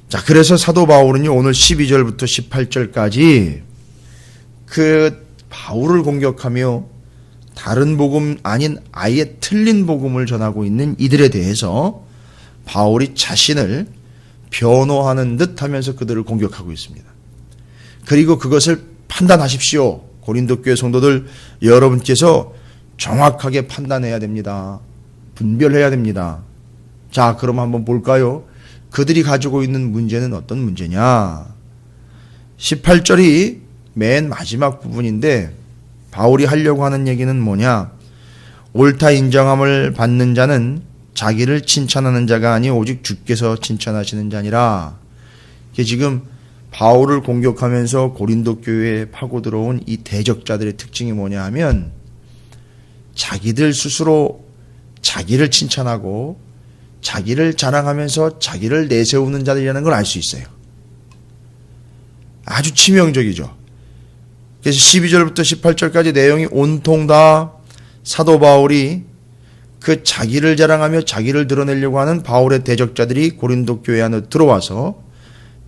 자, 그래서 사도 바울은요, 오늘 12절부터 18절까지 그 바울을 공격하며 다른 복음 아닌 아예 틀린 복음을 전하고 있는 이들에 대해서 바울이 자신을 변호하는 듯 하면서 그들을 공격하고 있습니다. 그리고 그것을 판단하십시오. 고린도 교회 성도들, 여러분께서 정확하게 판단해야 됩니다. 분별해야 됩니다. 자, 그럼 한번 볼까요? 그들이 가지고 있는 문제는 어떤 문제냐? 18절이 맨 마지막 부분인데 바울이 하려고 하는 얘기는 뭐냐? 옳다 인정함을 받는 자는 자기를 칭찬하는 자가 아니 오직 주께서 칭찬하시는 자니라. 이게 지금 바울을 공격하면서 고린도 교회에 파고 들어온 이 대적자들의 특징이 뭐냐 하면 자기들 스스로 자기를 칭찬하고 자기를 자랑하면서 자기를 내세우는 자들이라는 걸 알 수 있어요. 아주 치명적이죠. 그래서 12절부터 18절까지 내용이 온통 다 사도 바울이 그 자기를 자랑하며 자기를 드러내려고 하는 바울의 대적자들이 고린도 교회 안에 들어와서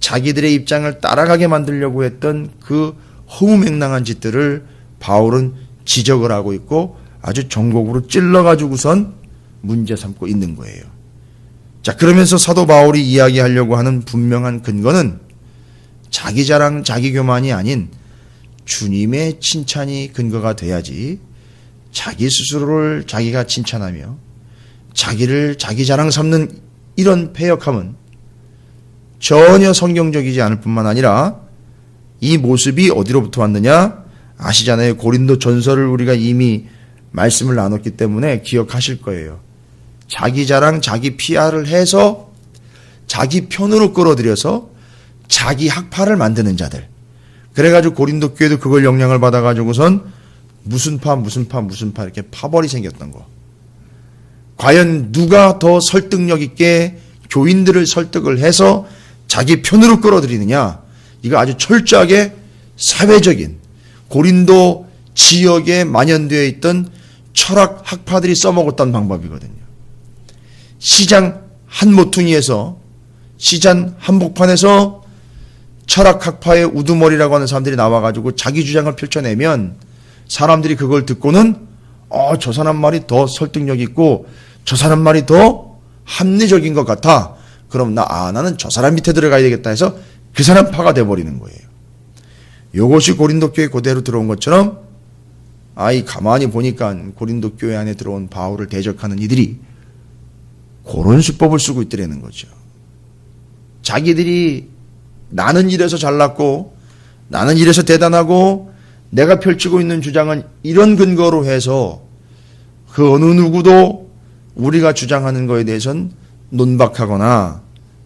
자기들의 입장을 따라가게 만들려고 했던 그 허무맹랑한 짓들을 바울은 지적을 하고 있고 아주 전곡으로 찔러가지고선 문제 삼고 있는 거예요. 자, 그러면서 사도 바울이 이야기하려고 하는 분명한 근거는 자기 자랑, 자기 교만이 아닌 주님의 칭찬이 근거가 돼야지 자기 스스로를 자기가 칭찬하며 자기를 자기 자랑 삼는 이런 패역함은 전혀 성경적이지 않을 뿐만 아니라 이 모습이 어디로부터 왔느냐? 아시잖아요. 고린도 전서를 우리가 이미 말씀을 나눴기 때문에 기억하실 거예요. 자기 자랑, 자기 PR을 해서 자기 편으로 끌어들여서 자기 학파를 만드는 자들. 그래가지고 고린도 교회도 그걸 영향을 받아가지고선 무슨 파 이렇게 파벌이 생겼던 거. 과연 누가 더 설득력 있게 교인들을 설득을 해서 자기 편으로 끌어들이느냐. 이거 아주 철저하게 사회적인 고린도 지역에 만연되어 있던 철학 학파들이 써먹었던 방법이거든요. 시장 한 모퉁이에서, 시장 한복판에서 철학 학파의 우두머리라고 하는 사람들이 나와가지고 자기 주장을 펼쳐내면 사람들이 그걸 듣고는 저 사람 말이 더 설득력 있고 저 사람 말이 더 합리적인 것 같아. 그럼 나는 저 사람 밑에 들어가야 되겠다 해서 그 사람 파가 돼버리는 거예요. 이것이 고린도 교회 그대로 들어온 것처럼 가만히 보니까 고린도 교회 안에 들어온 바울을 대적하는 이들이 그런 수법을 쓰고 있더라는 거죠. 자기들이 나는 이래서 잘났고 나는 이래서 대단하고 내가 펼치고 있는 주장은 이런 근거로 해서 그 어느 누구도 우리가 주장하는 거에 대해서는 논박하거나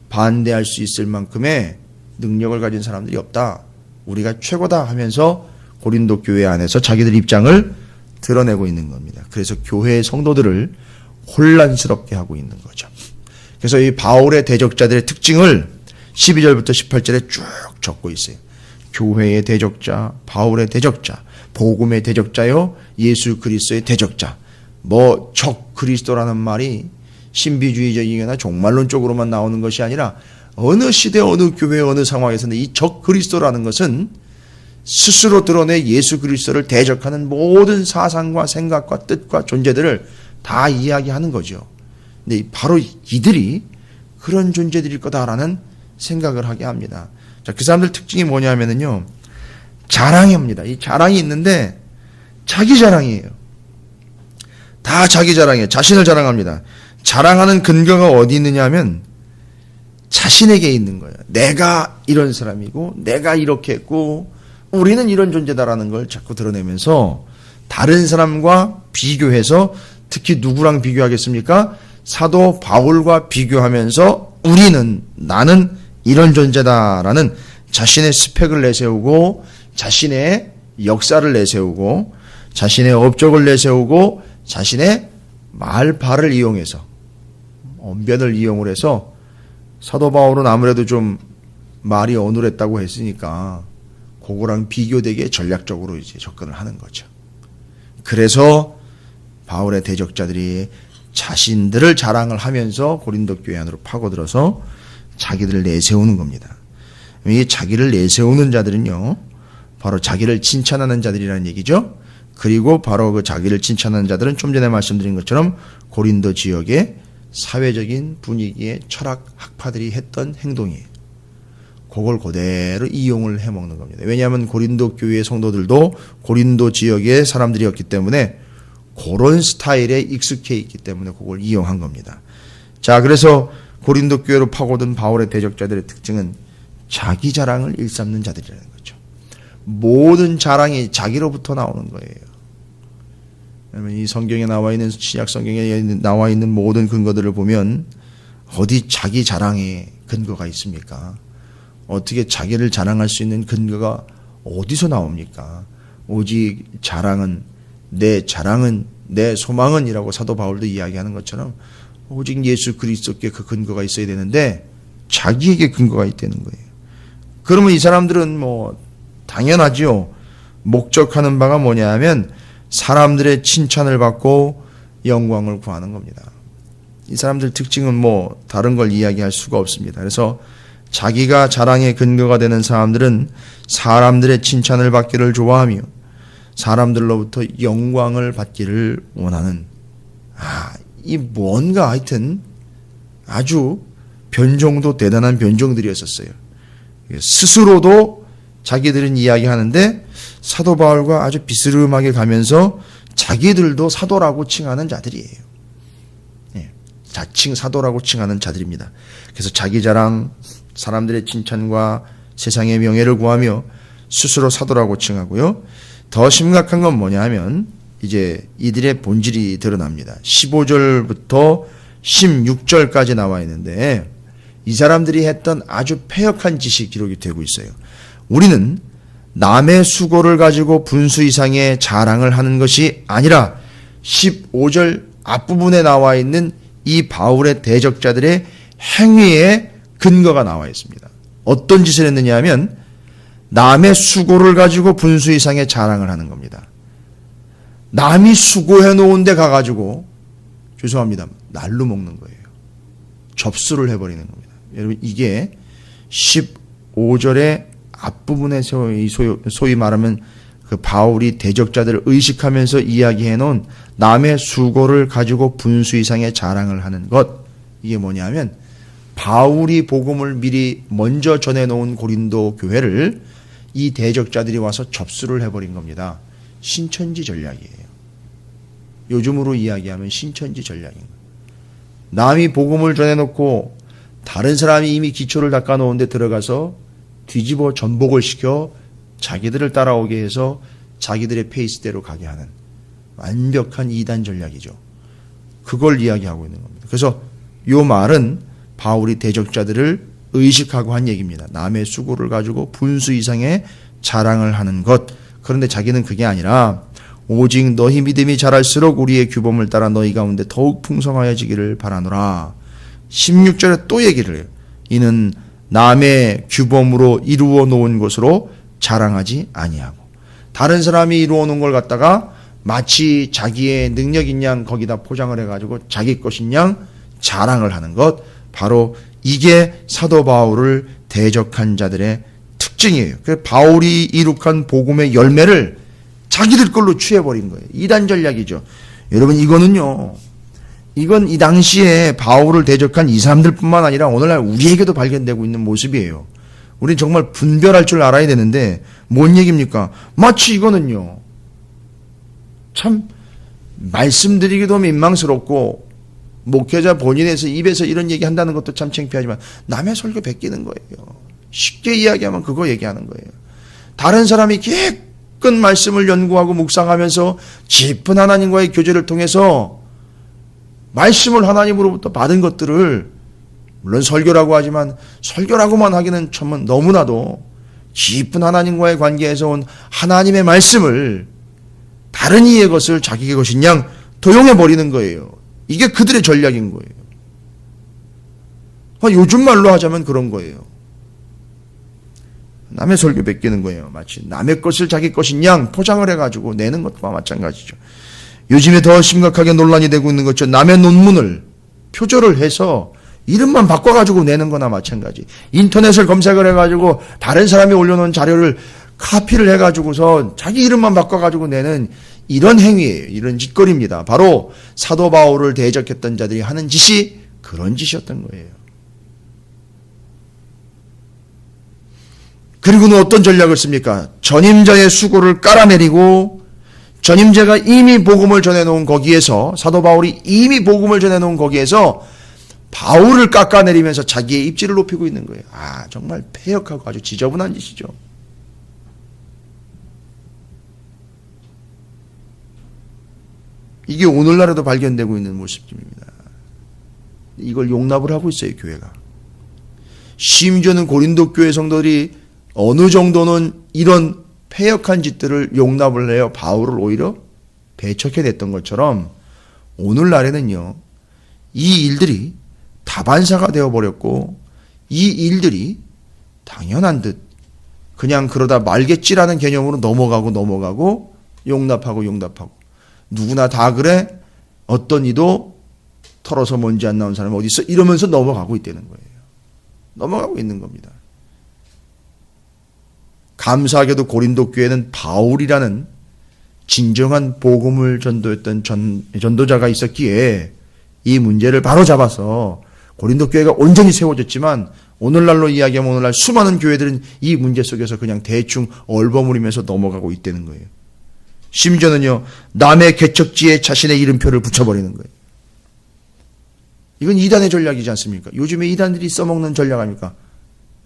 반대할 수 있을 만큼의 능력을 가진 사람들이 없다. 우리가 최고다 하면서 고린도 교회 안에서 자기들 입장을 드러내고 있는 겁니다. 그래서 교회의 성도들을 혼란스럽게 하고 있는 거죠. 그래서 이 바울의 대적자들의 특징을 12절부터 18절에 쭉 적고 있어요. 교회의 대적자, 바울의 대적자, 복음의 대적자요, 예수 그리스도의 대적자. 적 그리스도라는 말이 신비주의적이거나 종말론적으로만 나오는 것이 아니라 어느 시대, 어느 교회, 어느 상황에서는 이 적 그리스도라는 것은 스스로 드러내 예수 그리스도를 대적하는 모든 사상과 생각과 뜻과 존재들을 다 이야기하는 거죠. 근데 바로 이들이 그런 존재들일 거다라는 생각을 하게 합니다. 자, 그 사람들 특징이 뭐냐면요, 자랑입니다. 이 자랑이 있는데 자기 자랑이에요. 다 자기 자랑이에요. 자신을 자랑합니다. 자랑하는 근거가 어디 있느냐 하면 자신에게 있는 거예요. 내가 이런 사람이고 내가 이렇게 했고 우리는 이런 존재다라는 걸 자꾸 드러내면서 다른 사람과 비교해서, 특히 누구랑 비교하겠습니까? 사도 바울과 비교하면서 나는 이런 존재다라는 자신의 스펙을 내세우고 자신의 역사를 내세우고 자신의 업적을 내세우고 자신의 말발을 이용해서, 언변을 이용을 해서, 사도 바울은 아무래도 좀 말이 어눌했다고 했으니까 그거랑 비교되게 전략적으로 이제 접근을 하는 거죠. 그래서 바울의 대적자들이 자신들을 자랑을 하면서 고린도 교회 안으로 파고들어서 자기들을 내세우는 겁니다. 이 자기를 내세우는 자들은요, 바로 자기를 칭찬하는 자들이라는 얘기죠. 그리고 바로 그 자기를 칭찬하는 자들은 좀 전에 말씀드린 것처럼 고린도 지역의 사회적인 분위기의 철학 학파들이 했던 행동이에요. 그걸 그대로 이용을 해먹는 겁니다. 왜냐하면 고린도 교회의 성도들도 고린도 지역의 사람들이었기 때문에 그런 스타일에 익숙해 있기 때문에 그걸 이용한 겁니다. 자, 그래서 고린도 교회로 파고든 바울의 대적자들의 특징은 자기 자랑을 일삼는 자들이라는 거죠. 모든 자랑이 자기로부터 나오는 거예요. 그러면 이 성경에 나와 있는, 신약 성경에 나와 있는 모든 근거들을 보면 어디 자기 자랑에 근거가 있습니까? 어떻게 자기를 자랑할 수 있는 근거가 어디서 나옵니까? 오직 자랑은, 내 소망은 이라고 사도 바울도 이야기하는 것처럼 오직 예수 그리스도께 그 근거가 있어야 되는데 자기에게 근거가 있다는 거예요. 그러면 이 사람들은 뭐 당연하죠. 목적하는 바가 뭐냐 하면 사람들의 칭찬을 받고 영광을 구하는 겁니다. 이 사람들 특징은 뭐 다른 걸 이야기할 수가 없습니다. 그래서 자기가 자랑의 근거가 되는 사람들은 사람들의 칭찬을 받기를 좋아하며 사람들로부터 영광을 받기를 원하는, 이 뭔가 하여튼 아주 변종도 대단한 변종들이었었어요. 스스로도 자기들은 이야기하는데 사도 바울과 아주 비스름하게 가면서 자기들도 사도라고 칭하는 자들이에요. 자칭 사도라고 칭하는 자들입니다. 그래서 자기 자랑, 사람들의 칭찬과 세상의 명예를 구하며 스스로 사도라고 칭하고요. 더 심각한 건 뭐냐 하면 이제 이들의 본질이 드러납니다. 15절부터 16절까지 나와 있는데 이 사람들이 했던 아주 패역한 짓이 기록이 되고 있어요. 우리는 남의 수고를 가지고 분수 이상의 자랑을 하는 것이 아니라 15절 앞부분에 나와 있는 이 바울의 대적자들의 행위에 근거가 나와 있습니다. 어떤 짓을 했느냐 하면 남의 수고를 가지고 분수 이상의 자랑을 하는 겁니다. 남이 수고해 놓은 데 가가지고, 죄송합니다, 날로 먹는 거예요. 접수를 해버리는 겁니다. 여러분, 이게 15절의 앞부분에 소위 말하면 그 바울이 대적자들을 의식하면서 이야기해 놓은 남의 수고를 가지고 분수 이상의 자랑을 하는 것, 이게 뭐냐면 바울이 복음을 미리 먼저 전해놓은 고린도 교회를 이 대적자들이 와서 접수를 해버린 겁니다. 신천지 전략이에요. 요즘으로 이야기하면 신천지 전략인 거예요. 남이 복음을 전해놓고 다른 사람이 이미 기초를 닦아놓은 데 들어가서 뒤집어 전복을 시켜 자기들을 따라오게 해서 자기들의 페이스대로 가게 하는 완벽한 이단 전략이죠. 그걸 이야기하고 있는 겁니다. 그래서 이 말은 바울이 대적자들을 의식하고 한 얘기입니다. 남의 수고를 가지고 분수 이상의 자랑을 하는 것. 그런데 자기는 그게 아니라 오직 너희 믿음이 자랄수록 우리의 규범을 따라 너희 가운데 더욱 풍성하여지기를 바라노라. 16절에 또 얘기를 해요. 이는 남의 규범으로 이루어 놓은 것으로 자랑하지 아니하고, 다른 사람이 이루어 놓은 걸 갖다가 마치 자기의 능력인 양 거기다 포장을 해가지고 자기 것인 양 자랑을 하는 것, 바로 이게 사도 바울을 대적한 자들의 특징이에요. 그래서 바울이 이룩한 복음의 열매를 자기들 걸로 취해버린 거예요. 이단 전략이죠. 여러분, 이건 이 당시에 바울을 대적한 이 사람들뿐만 아니라 오늘날 우리에게도 발견되고 있는 모습이에요. 우리는 정말 분별할 줄 알아야 되는데 뭔 얘기입니까? 마치 이거는요, 참 말씀드리기도 민망스럽고 목회자 본인에서 입에서 이런 얘기 한다는 것도 참 창피하지만 남의 설교 베끼는 거예요. 쉽게 이야기하면 그거 얘기하는 거예요. 다른 사람이 깊은 말씀을 연구하고 묵상하면서 깊은 하나님과의 교제를 통해서 말씀을 하나님으로부터 받은 것들을, 물론 설교라고 하지만 설교라고만 하기는 참 너무나도 깊은 하나님과의 관계에서 온 하나님의 말씀을 다른 이의 것을 자기의 것인 양 도용해버리는 거예요. 이게 그들의 전략인 거예요. 요즘 말로 하자면 그런 거예요. 남의 설교 베끼는 거예요. 마치 남의 것을 자기 것인 양 포장을 해가지고 내는 것과 마찬가지죠. 요즘에 더 심각하게 논란이 되고 있는 것죠. 남의 논문을 표절을 해서 이름만 바꿔가지고 내는 거나 마찬가지. 인터넷을 검색을 해가지고 다른 사람이 올려놓은 자료를 카피를 해가지고서 자기 이름만 바꿔가지고 내는 이런 행위예요. 이런 짓거리입니다. 바로 사도 바울을 대적했던 자들이 하는 짓이 그런 짓이었던 거예요. 그리고는 어떤 전략을 씁니까? 전임자의 수고를 깔아내리고 전임자가 이미 복음을 전해놓은 거기에서 사도 바울이 이미 복음을 전해놓은 거기에서 바울을 깎아내리면서 자기의 입지를 높이고 있는 거예요. 아, 정말 폐역하고 아주 지저분한 짓이죠. 이게 오늘날에도 발견되고 있는 모습입니다. 이걸 용납을 하고 있어요, 교회가. 심지어는 고린도 교회 성도들이 어느 정도는 이런 폐역한 짓들을 용납을 해요. 바울을 오히려 배척해냈던 것처럼 오늘날에는요, 이 일들이 다반사가 되어버렸고 이 일들이 당연한 듯 그냥 그러다 말겠지라는 개념으로 넘어가고 용납하고 누구나 다 그래, 어떤 이도 털어서 먼지 안 나온 사람이 어디 있어? 이러면서 넘어가고 있다는 거예요. 넘어가고 있는 겁니다. 감사하게도 고린도 교회는 바울이라는 진정한 복음을 전도했던 전도자가 있었기에 이 문제를 바로 잡아서 고린도 교회가 온전히 세워졌지만 오늘날로 이야기하면 오늘날 수많은 교회들은 이 문제 속에서 그냥 대충 얼버무리면서 넘어가고 있다는 거예요. 심지어는요, 남의 개척지에 자신의 이름표를 붙여버리는 거예요. 이건 이단의 전략이지 않습니까? 요즘에 이단들이 써먹는 전략 아닙니까?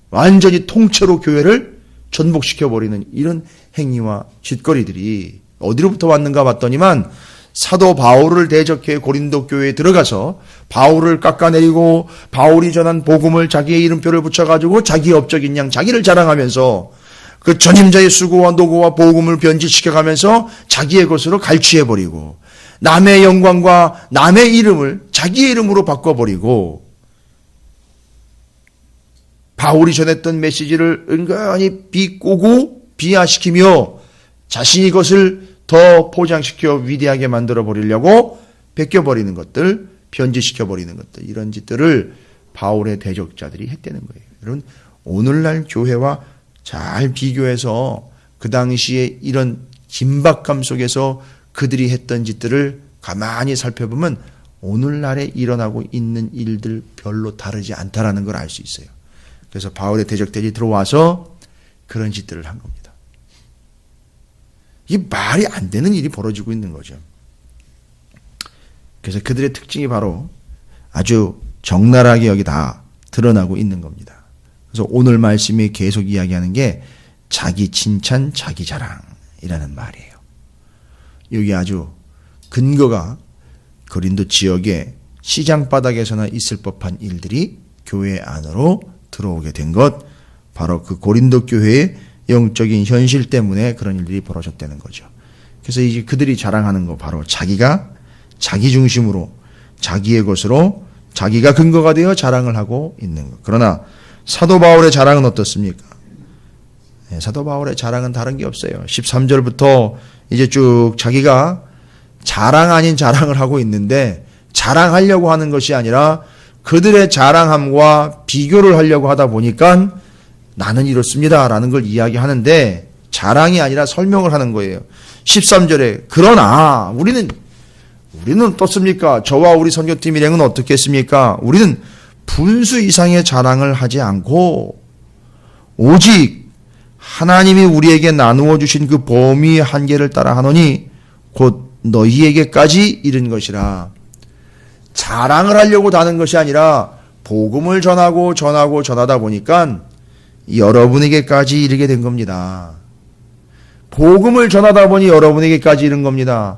완전히 통째로 교회를 전복시켜버리는 이런 행위와 짓거리들이 어디로부터 왔는가 봤더니만 사도 바울을 대적해 고린도 교회에 들어가서 바울을 깎아내리고 바울이 전한 복음을 자기의 이름표를 붙여가지고 자기 업적인 양 자기를 자랑하면서 그 전임자의 수고와 노고와 복음을 변질시켜가면서 자기의 것으로 갈취해버리고 남의 영광과 남의 이름을 자기의 이름으로 바꿔버리고 바울이 전했던 메시지를 은근히 비꼬고 비하시키며 자신이 것을 더 포장시켜 위대하게 만들어 버리려고 베껴버리는 것들, 변질시켜버리는 것들, 이런 짓들을 바울의 대적자들이 했다는 거예요. 여러분, 오늘날 교회와 잘 비교해서 그 당시에 이런 긴박감 속에서 그들이 했던 짓들을 가만히 살펴보면 오늘날에 일어나고 있는 일들 별로 다르지 않다라는 걸 알 수 있어요. 그래서 바울의 대적들이 들어와서 그런 짓들을 한 겁니다. 이게 말이 안 되는 일이 벌어지고 있는 거죠. 그래서 그들의 특징이 바로 아주 적나라하게 여기 다 드러나고 있는 겁니다. 그래서 오늘 말씀이 계속 이야기하는 게 자기 칭찬, 자기 자랑이라는 말이에요. 여기 아주 근거가 고린도 지역의 시장 바닥에서나 있을 법한 일들이 교회 안으로 들어오게 된 것, 바로 그 고린도 교회의 영적인 현실 때문에 그런 일들이 벌어졌다는 거죠. 그래서 이제 그들이 자랑하는 거 바로 자기가 자기 중심으로 자기의 것으로 자기가 근거가 되어 자랑을 하고 있는 것. 그러나 사도 바울의 자랑은 어떻습니까? 네, 사도 바울의 자랑은 다른 게 없어요. 13절부터 이제 쭉 자기가 자랑 아닌 자랑을 하고 있는데 자랑하려고 하는 것이 아니라 그들의 자랑함과 비교를 하려고 하다 보니까 나는 이렇습니다 라는 걸 이야기하는데 자랑이 아니라 설명을 하는 거예요. 13절에 그러나 우리는 어떻습니까? 저와 우리 선교팀 일행은 어떻겠습니까? 우리는 분수 이상의 자랑을 하지 않고 오직 하나님이 우리에게 나누어 주신 그 범위의 한계를 따라 하노니 곧 너희에게까지 이른 것이라. 자랑을 하려고 다는 것이 아니라 복음을 전하다 보니까 여러분에게까지 이르게 된 겁니다. 복음을 전하다 보니 여러분에게까지 이른 겁니다.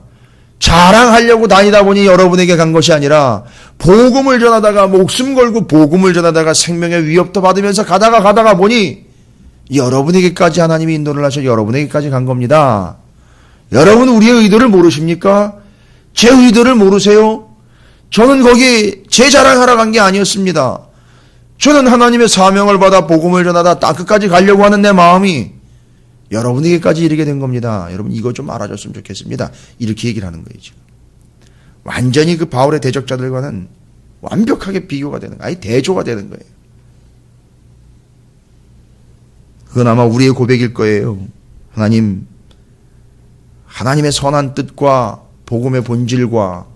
자랑하려고 다니다 보니 여러분에게 간 것이 아니라 복음을 전하다가 목숨 걸고 복음을 전하다가 생명의 위협도 받으면서 가다가 보니 여러분에게까지 하나님이 인도를 하셔 여러분에게까지 간 겁니다. 여러분 우리의 의도를 모르십니까? 제 의도를 모르세요? 저는 거기 제 자랑하러 간 게 아니었습니다. 저는 하나님의 사명을 받아 복음을 전하다 땅끝까지 가려고 하는 내 마음이 여러분에게까지 이르게 된 겁니다. 여러분 이거 좀 알아줬으면 좋겠습니다. 이렇게 얘기를 하는 거예요. 지금. 완전히 그 바울의 대적자들과는 완벽하게 비교가 되는 거예요. 아예 대조가 되는 거예요. 그건 아마 우리의 고백일 거예요. 하나님의 선한 뜻과 복음의 본질과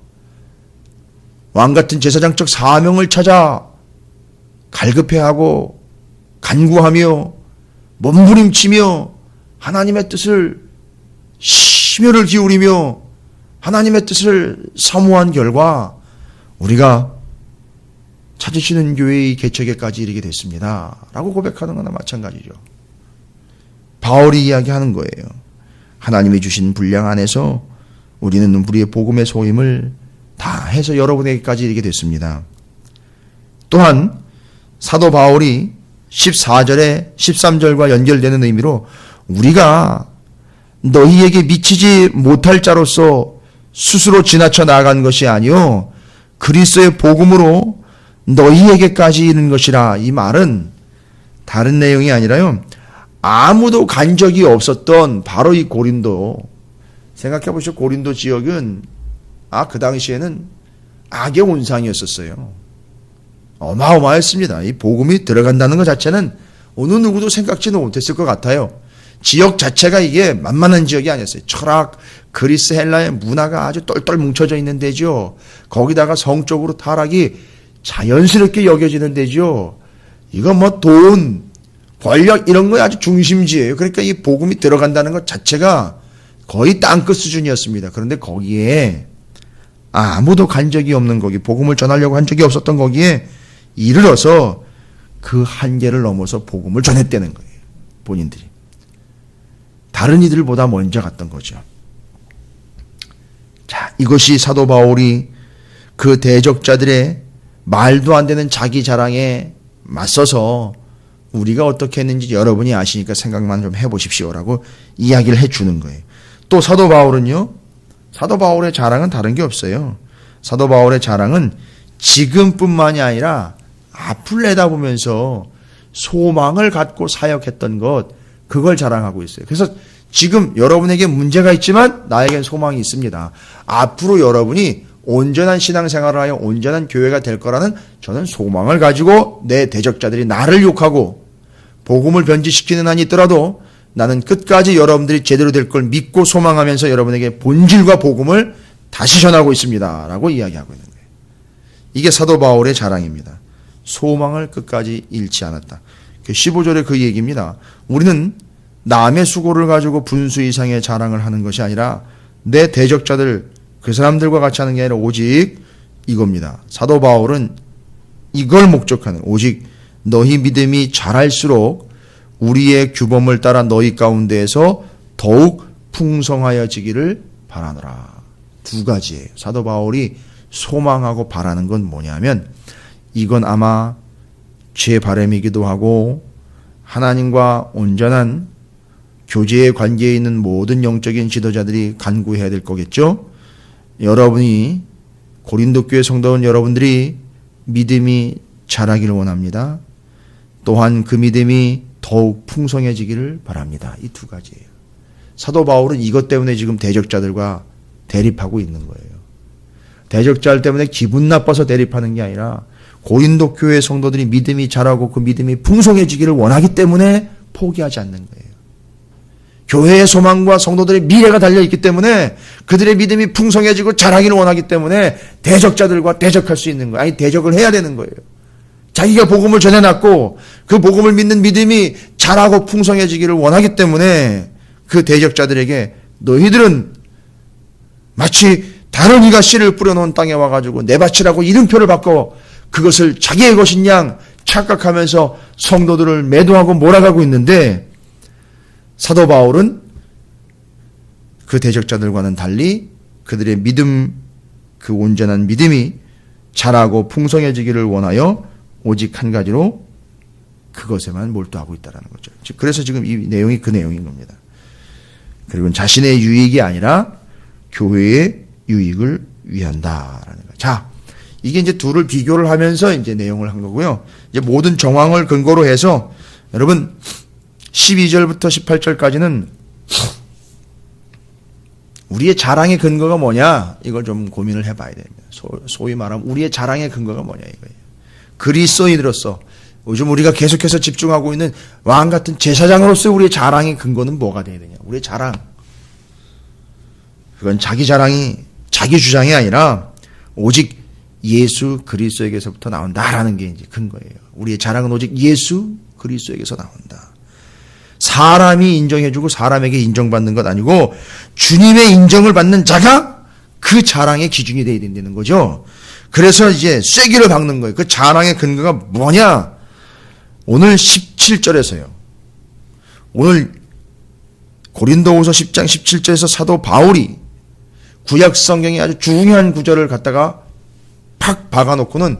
왕같은 제사장적 사명을 찾아 갈급해하고 간구하며 몸부림치며 하나님의 뜻을 심혈을 기울이며 하나님의 뜻을 사모한 결과 우리가 찾으시는 교회의 개척에까지 이르게 됐습니다. 라고 고백하는 거나 마찬가지죠. 바울이 이야기하는 거예요. 하나님이 주신 분량 안에서 우리는 우리의 복음의 소임을 다 해서 여러분에게까지 이르게 됐습니다. 또한 사도 바울이 14절에 13절과 연결되는 의미로 우리가 너희에게 미치지 못할 자로서 스스로 지나쳐 나아간 것이 아니요 그리스도의 복음으로 너희에게까지 이른 것이라. 이 말은 다른 내용이 아니라요. 아무도 간 적이 없었던 바로 이 고린도, 생각해 보시죠. 고린도 지역은 그 당시에는 악의 온상이었었어요. 어마어마했습니다. 이 복음이 들어간다는 것 자체는 어느 누구도 생각지도 못했을 것 같아요. 지역 자체가 이게 만만한 지역이 아니었어요. 철학, 그리스, 헬라의 문화가 아주 똘똘 뭉쳐져 있는 데죠. 거기다가 성적으로 타락이 자연스럽게 여겨지는 데죠. 이건 뭐 돈, 권력 이런 거에 아주 중심지예요. 그러니까 이 복음이 들어간다는 것 자체가 거의 땅끝 수준이었습니다. 그런데 거기에 아무도 간 적이 없는 거기, 복음을 전하려고 한 적이 없었던 거기에 이르러서 그 한계를 넘어서 복음을 전했다는 거예요. 본인들이. 다른 이들보다 먼저 갔던 거죠. 자, 이것이 사도 바울이 그 대적자들의 말도 안 되는 자기 자랑에 맞서서 우리가 어떻게 했는지 여러분이 아시니까 생각만 좀 해보십시오라고 이야기를 해주는 거예요. 또 사도 바울은요, 사도 바울의 자랑은 다른 게 없어요. 사도 바울의 자랑은 지금뿐만이 아니라 앞을 내다보면서 소망을 갖고 사역했던 것, 그걸 자랑하고 있어요. 그래서 지금 여러분에게 문제가 있지만 나에겐 소망이 있습니다. 앞으로 여러분이 온전한 신앙생활을 하여 온전한 교회가 될 거라는 저는 소망을 가지고 내 대적자들이 나를 욕하고 복음을 변질시키는 한이 있더라도 나는 끝까지 여러분들이 제대로 될 걸 믿고 소망하면서 여러분에게 본질과 복음을 다시 전하고 있습니다. 라고 이야기하고 있는 거예요. 이게 사도 바울의 자랑입니다. 소망을 끝까지 잃지 않았다. 15절에 그 얘기입니다. 우리는 남의 수고를 가지고 분수 이상의 자랑을 하는 것이 아니라 내 대적자들, 그 사람들과 같이 하는 게 아니라 오직 이겁니다. 사도 바울은 이걸 목적하는, 오직 너희 믿음이 자랄수록 우리의 규범을 따라 너희 가운데에서 더욱 풍성하여지기를 바라노라. 두 가지예요. 사도 바울이 소망하고 바라는 건 뭐냐면, 이건 아마 제 바람이기도 하고 하나님과 온전한 교제의 관계에 있는 모든 영적인 지도자들이 간구해야 될 거겠죠. 여러분이, 고린도 교회 성도원 여러분들이 믿음이 자라기를 원합니다. 또한 그 믿음이 더욱 풍성해지기를 바랍니다. 이 두 가지예요. 사도 바울은 이것 때문에 지금 대적자들과 대립하고 있는 거예요. 대적자들 때문에 기분 나빠서 대립하는 게 아니라 고린도 교회 성도들이 믿음이 자라고 그 믿음이 풍성해지기를 원하기 때문에 포기하지 않는 거예요. 교회의 소망과 성도들의 미래가 달려있기 때문에 그들의 믿음이 풍성해지고 자라기를 원하기 때문에 대적자들과 대적할 수 있는 거예요. 아니, 대적을 해야 되는 거예요. 자기가 복음을 전해놨고 그 복음을 믿는 믿음이 자라고 풍성해지기를 원하기 때문에 그 대적자들에게 너희들은 마치 다른 이가 씨를 뿌려놓은 땅에 와가지고 내 밭이라고 이름표를 바꿔 그것을 자기의 것인 양 착각하면서 성도들을 매도하고 몰아가고 있는데, 사도 바울은 그 대적자들과는 달리 그들의 믿음, 그 온전한 믿음이 자라고 풍성해지기를 원하여 오직 한 가지로 그것에만 몰두하고 있다는 거죠. 그래서 지금 이 내용이 그 내용인 겁니다. 그리고 자신의 유익이 아니라 교회의 유익을 위한다라는 거죠. 자, 이게 이제 둘을 비교를 하면서 이제 내용을 한 거고요. 이제 모든 정황을 근거로 해서 여러분 12절부터 18절까지는 우리의 자랑의 근거가 뭐냐? 이걸 좀 고민을 해봐야 됩니다. 소위 말하면 우리의 자랑의 근거가 뭐냐 이거예요. 그리스도인으로서 요즘 우리가 계속해서 집중하고 있는 왕 같은 제사장으로서 우리의 자랑의 근거는 뭐가 돼야 되냐? 우리의 자랑. 그건 자기 자랑이 자기 주장이 아니라 오직 예수 그리스도에게서부터 나온다라는 게 이제 근거예요. 우리의 자랑은 오직 예수 그리스도에게서 나온다. 사람이 인정해주고 사람에게 인정받는 것 아니고 주님의 인정을 받는 자가 그 자랑의 기준이 되어야 된다는 거죠. 그래서 이제 쐐기를 박는 거예요. 그 자랑의 근거가 뭐냐? 오늘 17절에서요. 오늘 고린도후서 10장 17절에서 사도 바울이 구약 성경의 아주 중요한 구절을 갖다가 팍 박아놓고는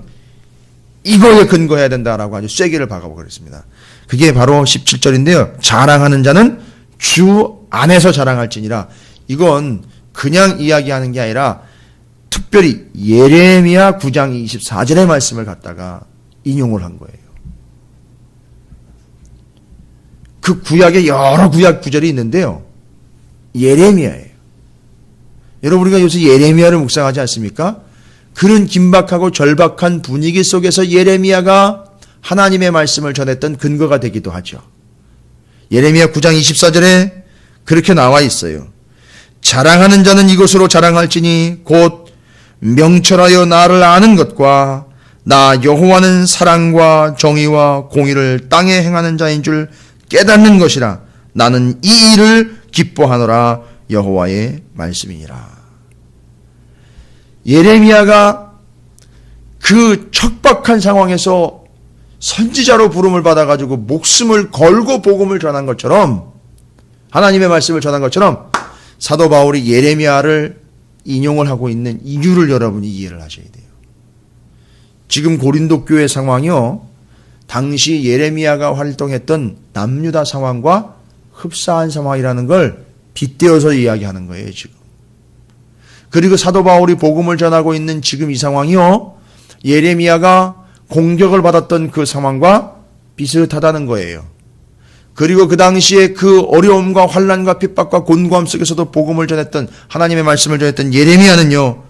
이거에 근거해야 된다라고 아주 쐐기를 박아보고 그랬습니다. 그게 바로 17절인데요. 자랑하는 자는 주 안에서 자랑할지니라. 이건 그냥 이야기하는 게 아니라 특별히 예레미야 9장 24절의 말씀을 갖다가 인용을 한 거예요. 그 구약에 여러 구약 구절이 있는데요. 예레미야예요. 여러분 우리가 요새 예레미야를 묵상하지 않습니까? 그런 긴박하고 절박한 분위기 속에서 예레미야가 하나님의 말씀을 전했던 근거가 되기도 하죠. 예레미야 9장 24절에 그렇게 나와 있어요. 자랑하는 자는 이것으로 자랑할지니 곧 명철하여 나를 아는 것과 나 여호와는 사랑과 정의와 공의를 땅에 행하는 자인 줄 깨닫는 것이라. 나는 이 일을 기뻐하노라. 여호와의 말씀이니라. 예레미야가 그 척박한 상황에서 선지자로 부름을 받아가지고 목숨을 걸고 복음을 전한 것처럼, 하나님의 말씀을 전한 것처럼 사도 바울이 예레미야를 인용을 하고 있는 이유를 여러분이 이해를 하셔야 돼요. 지금 고린도 교회 상황이요, 당시 예레미야가 활동했던 남유다 상황과 흡사한 상황이라는 걸 빗대어서 이야기하는 거예요, 지금. 그리고 사도 바울이 복음을 전하고 있는 지금 이 상황이요, 예레미야가 공격을 받았던 그 상황과 비슷하다는 거예요. 그리고 그 당시에 그 어려움과 환난과 핍박과 곤고함 속에서도 복음을 전했던, 하나님의 말씀을 전했던 예레미야는요,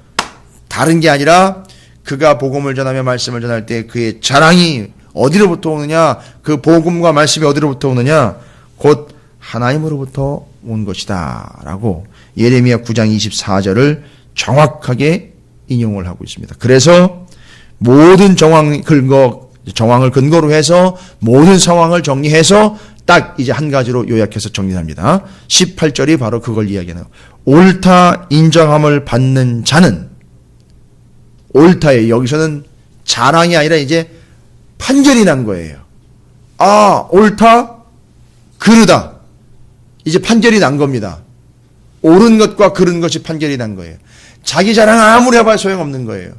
다른 게 아니라 그가 복음을 전하며 말씀을 전할 때 그의 자랑이 어디로부터 오느냐, 그 복음과 말씀이 어디로부터 오느냐, 곧 하나님으로부터 온 것이다 라고 예레미야 9장 24절을 정확하게 인용을 하고 있습니다. 그래서 모든 정황을 근거로 해서 모든 상황을 정리해서 딱 이제 한 가지로 요약해서 정리합니다. 18절이 바로 그걸 이야기하네요. 옳다 인정함을 받는 자는, 옳다에 여기서는 자랑이 아니라 이제 판결이 난 거예요. 아, 옳다, 그르다. 이제 판결이 난 겁니다. 옳은 것과 그른 것이 판결이 난 거예요. 자기 자랑 아무리 해봐야 소용없는 거예요.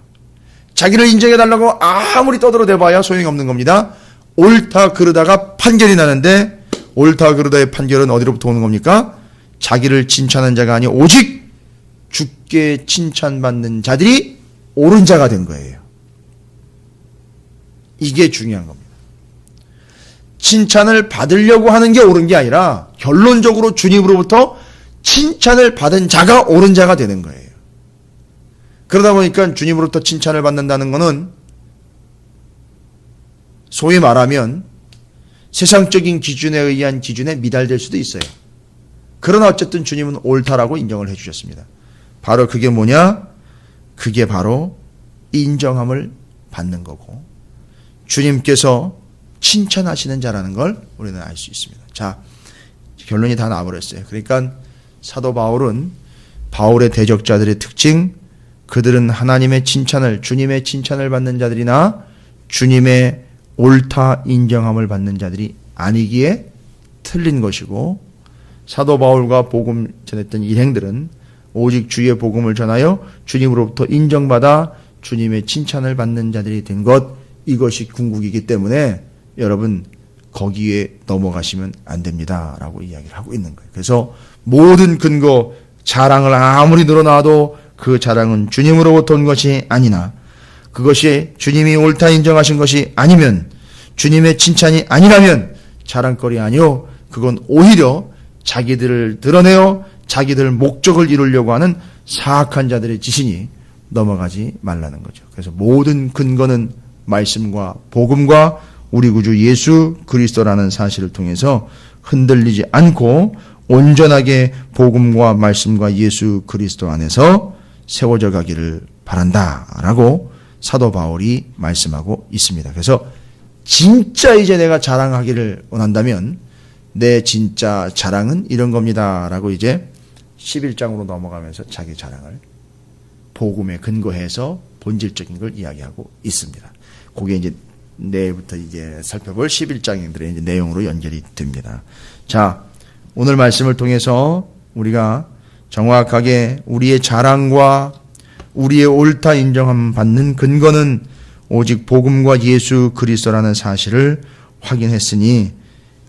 자기를 인정해달라고 아무리 떠들어대봐야 소용없는 겁니다. 옳다 그르다가 판결이 나는데, 옳다 그르다의 판결은 어디로부터 오는 겁니까? 자기를 칭찬하는 자가 아니고 오직 주께 칭찬받는 자들이 옳은 자가 된 거예요. 이게 중요한 겁니다. 칭찬을 받으려고 하는 게 옳은 게 아니라 결론적으로 주님으로부터 칭찬을 받은 자가 옳은 자가 되는 거예요. 그러다 보니까 주님으로부터 칭찬을 받는다는 것은 소위 말하면 세상적인 기준에 의한 기준에 미달될 수도 있어요. 그러나 어쨌든 주님은 옳다라고 인정을 해주셨습니다. 바로 그게 뭐냐? 그게 바로 인정함을 받는 거고 주님께서 칭찬하시는 자라는 걸 우리는 알 수 있습니다. 자, 결론이 다 나와버렸어요. 그러니까 사도 바울은 바울의 대적자들의 특징, 그들은 하나님의 칭찬을, 주님의 칭찬을 받는 자들이나 주님의 옳다 인정함을 받는 자들이 아니기에 틀린 것이고, 사도 바울과 복음 전했던 일행들은 오직 주의 복음을 전하여 주님으로부터 인정받아 주님의 칭찬을 받는 자들이 된 것, 이것이 궁극이기 때문에 여러분 거기에 넘어가시면 안 됩니다 라고 이야기를 하고 있는 거예요. 그래서 모든 근거, 자랑을 아무리 늘어놔도 그 자랑은 주님으로부터 온 것이 아니나, 그것이 주님이 옳다 인정하신 것이 아니면, 주님의 칭찬이 아니라면 자랑거리 아니요, 그건 오히려 자기들을 드러내어 자기들 목적을 이루려고 하는 사악한 자들의 지신이 넘어가지 말라는 거죠. 그래서 모든 근거는 말씀과 복음과 우리 구주 예수 그리스도라는 사실을 통해서 흔들리지 않고 온전하게 복음과 말씀과 예수 그리스도 안에서 세워져 가기를 바란다라고 사도 바울이 말씀하고 있습니다. 그래서 진짜 이제 내가 자랑하기를 원한다면 내 진짜 자랑은 이런 겁니다라고 이제 11장으로 넘어가면서 자기 자랑을 복음에 근거해서 본질적인 걸 이야기하고 있습니다. 그게 이제 내일부터 이제 살펴볼 11장들의 이제 내용으로 연결이 됩니다. 자, 오늘 말씀을 통해서 우리가 정확하게 우리의 자랑과 우리의 옳다 인정함 받는 근거는 오직 복음과 예수 그리스도라는 사실을 확인했으니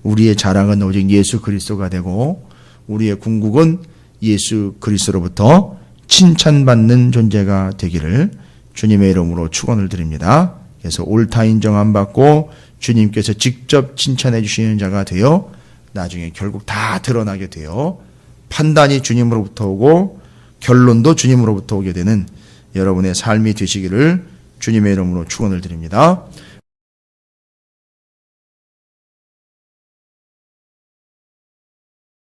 우리의 자랑은 오직 예수 그리스도가 되고 우리의 궁극은 예수 그리스도로부터 칭찬받는 존재가 되기를 주님의 이름으로 축원을 드립니다. 그래서 옳다 인정함 받고 주님께서 직접 칭찬해 주시는 자가 되어 나중에 결국 다 드러나게 되어 판단이 주님으로부터 오고 결론도 주님으로부터 오게 되는 여러분의 삶이 되시기를 주님의 이름으로 축원을 드립니다.